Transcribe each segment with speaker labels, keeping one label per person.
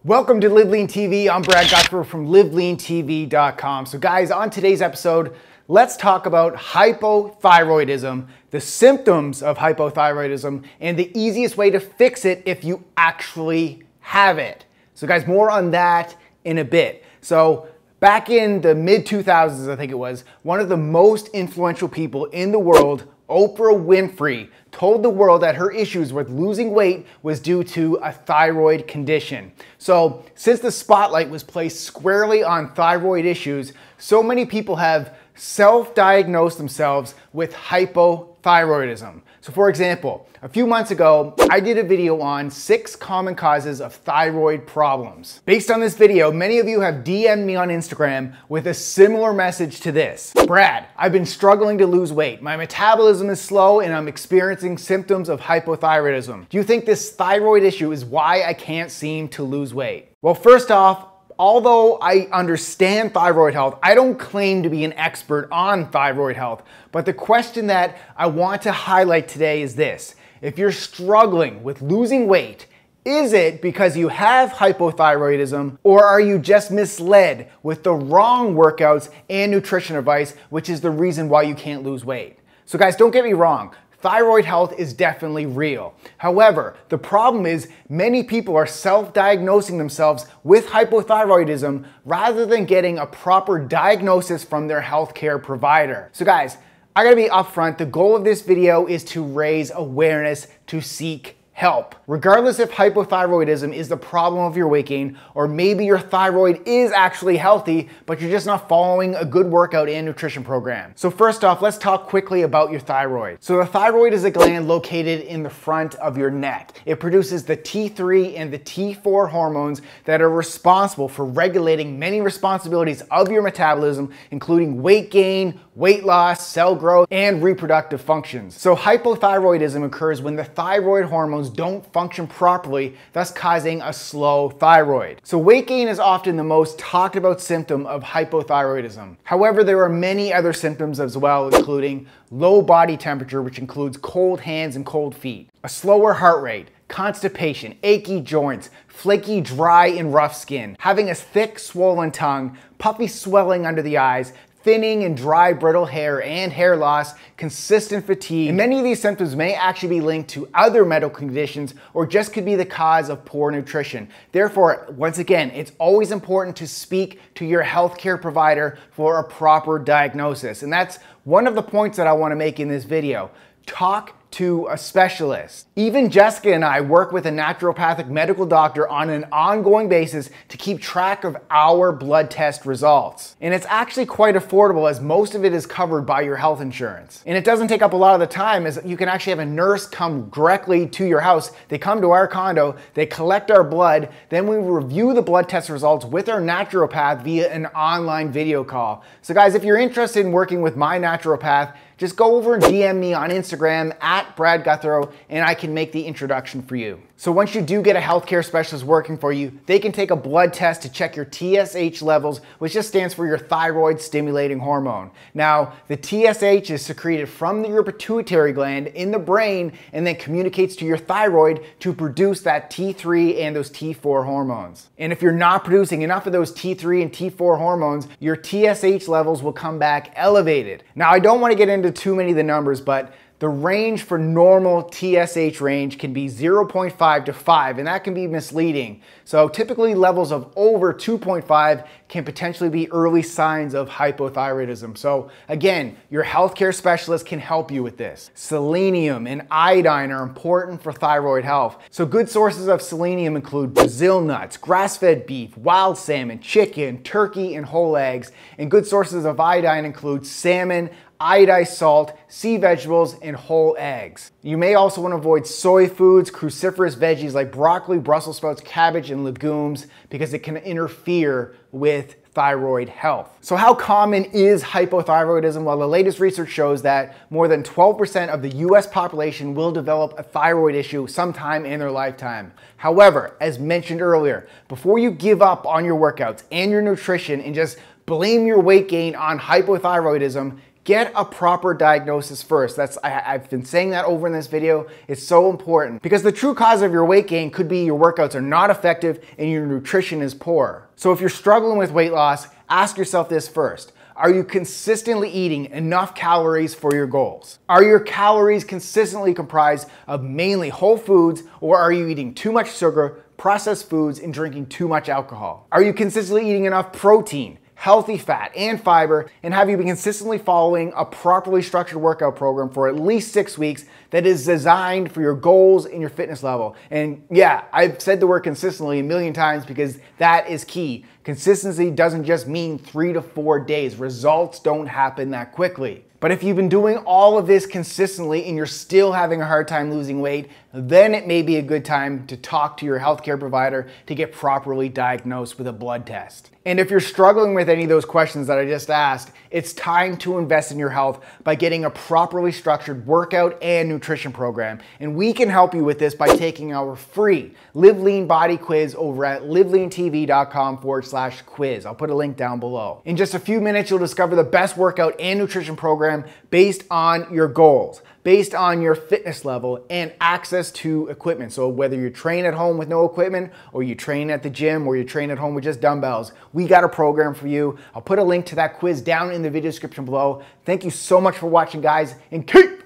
Speaker 1: Welcome to LiveLeanTV. I'm Brad Guthrie from LiveLeanTV.com. So guys, on today's episode, let's talk about hypothyroidism, the symptoms of hypothyroidism, and the easiest way to fix it if you actually have it. So guys, more on that in a bit. So back in the mid-2000s, I think it was, one of the most influential people in the world, Oprah Winfrey, told the world that her issues with losing weight was due to a thyroid condition. So since the spotlight was placed squarely on thyroid issues, so many people have self-diagnosed themselves with hypothyroidism. So for example, a few months ago, I did a video on 6 common causes of thyroid problems. Based on this video, many of you have DM'd me on Instagram with a similar message to this. Brad, I've been struggling to lose weight. My metabolism is slow and I'm experiencing symptoms of hypothyroidism. Do you think this thyroid issue is why I can't seem to lose weight? Well, first off, although I understand thyroid health, I don't claim to be an expert on thyroid health. But the question that I want to highlight today is this. If you're struggling with losing weight, is it because you have hypothyroidism, or are you just misled with the wrong workouts and nutrition advice, which is the reason why you can't lose weight? So guys, don't get me wrong. Thyroid health is definitely real. However, the problem is many people are self-diagnosing themselves with hypothyroidism rather than getting a proper diagnosis from their healthcare provider. So guys, I gotta be upfront. The goal of this video is to raise awareness to seek help. Regardless if hypothyroidism is the problem of your weight gain, or maybe your thyroid is actually healthy, but you're just not following a good workout and nutrition program. So first off, let's talk quickly about your thyroid. So the thyroid is a gland located in the front of your neck. It produces the T3 and the T4 hormones that are responsible for regulating many responsibilities of your metabolism, including weight gain, weight loss, cell growth, and reproductive functions. So hypothyroidism occurs when the thyroid hormones don't function properly, thus causing a slow thyroid. So weight gain is often the most talked about symptom of hypothyroidism. However, there are many other symptoms as well, including low body temperature, which includes cold hands and cold feet, a slower heart rate, constipation, achy joints, flaky, dry, and rough skin, having a thick, swollen tongue, puffy swelling under the eyes, thinning and dry, brittle hair and hair loss, consistent fatigue. And many of these symptoms may actually be linked to other medical conditions or just could be the cause of poor nutrition. Therefore, once again, it's always important to speak to your healthcare provider for a proper diagnosis. And that's one of the points that I want to make in this video. Talk to a specialist. Even Jessica and I work with a naturopathic medical doctor on an ongoing basis to keep track of our blood test results. And it's actually quite affordable as most of it is covered by your health insurance. And it doesn't take up a lot of the time as you can actually have a nurse come directly to your house. They come to our condo, they collect our blood, then we review the blood test results with our naturopath via an online video call. So guys, if you're interested in working with my naturopath, just go over and DM me on Instagram at Brad Guthrie and I can make the introduction for you. So once you do get a healthcare specialist working for you, they can take a blood test to check your TSH levels, which just stands for your thyroid stimulating hormone. Now, the TSH is secreted from your pituitary gland in the brain and then communicates to your thyroid to produce that T3 and those T4 hormones. And if you're not producing enough of those T3 and T4 hormones, your TSH levels will come back elevated. Now, I don't want to get into too many of the numbers, but the range for normal TSH range can be 0.5 to 5, and that can be misleading. So typically levels of over 2.5 can potentially be early signs of hypothyroidism. So again, your healthcare specialist can help you with this. Selenium and iodine are important for thyroid health. So good sources of selenium include Brazil nuts, grass-fed beef, wild salmon, chicken, turkey, and whole eggs. And good sources of iodine include salmon, iodized salt, sea vegetables, and whole eggs. You may also want to avoid soy foods, cruciferous veggies like broccoli, Brussels sprouts, cabbage, and legumes because it can interfere with thyroid health. So how common is hypothyroidism? Well, the latest research shows that more than 12% of the US population will develop a thyroid issue sometime in their lifetime. However, as mentioned earlier, before you give up on your workouts and your nutrition and just blame your weight gain on hypothyroidism, get a proper diagnosis first. I've been saying that over in this video. It's so important because the true cause of your weight gain could be your workouts are not effective and your nutrition is poor. So if you're struggling with weight loss, ask yourself this first. Are you consistently eating enough calories for your goals? Are your calories consistently comprised of mainly whole foods, or are you eating too much sugar, processed foods, and drinking too much alcohol? Are you consistently eating enough protein, healthy fat, and fiber, and have you been consistently following a properly structured workout program for at least 6 weeks that is designed for your goals and your fitness level? And yeah, I've said the word consistently a million times because that is key. Consistency doesn't just mean 3 to 4 days. Results don't happen that quickly. But if you've been doing all of this consistently and you're still having a hard time losing weight, then it may be a good time to talk to your healthcare provider to get properly diagnosed with a blood test. And if you're struggling with any of those questions that I just asked, it's time to invest in your health by getting a properly structured workout and nutrition program. And we can help you with this by taking our free Live Lean Body Quiz over at LiveLeanTV.com/quiz. I'll put a link down below. In just a few minutes, you'll discover the best workout and nutrition program based on your goals, based on your fitness level, and access to equipment. So whether you train at home with no equipment, or you train at the gym, or you train at home with just dumbbells, we got a program for you. I'll put a link to that quiz down in the video description below. Thank you so much for watching, guys, and keep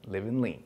Speaker 1: living lean.